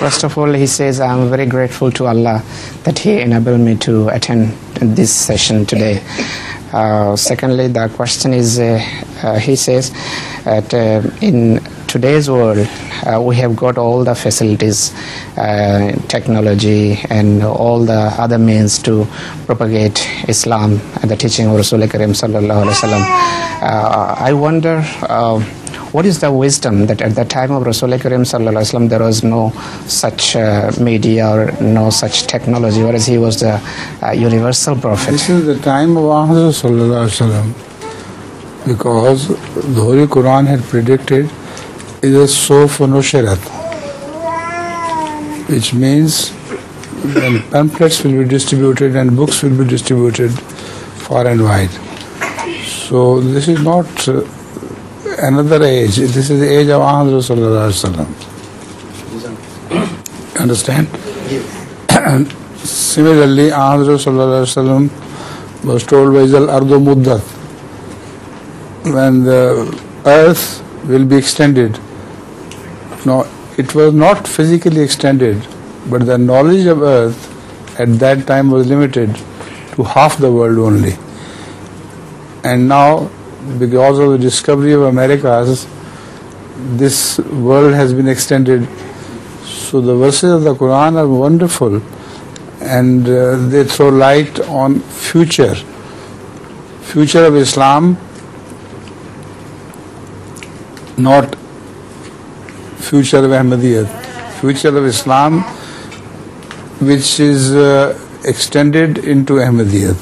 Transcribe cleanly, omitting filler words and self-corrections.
First of all, he says, I am very grateful to Allah that He enabled me to attend this session today. Secondly, the question is, he says that in today's world, we have got all the facilities, technology, and all the other means to propagate Islam and the teaching of Rasul Karim sallallahu alaihi wasallam. I wonder, what is the wisdom that at the time of Rasul Karim sallallahu alaihi wasallam there was no such media or no such technology, whereas he was the universal prophet? This is the time of Muhammad sallallahu alaihi wasallam, because the Holy Quran had predicted إِذَا الصُّحُفُ نُشِرَتْ, which means when pamphlets will be distributed and books will be distributed far and wide. So this is not another age. This is the age of Muhammad sallallahu alaihi wasallam. Understand? Similarly, Muhammad sallallahu alaihi wasallam was told by Zal Ardu Muddat, when the earth will be extended. No, it was not physically extended, but the knowledge of earth at that time was limited to half the world only. And now, because of the discovery of Americas, this world has been extended. So the verses of the Quran are wonderful, and they throw light on future of Islam, not future of Ahmadiyyah, future of Islam which is extended into Ahmadiyyah.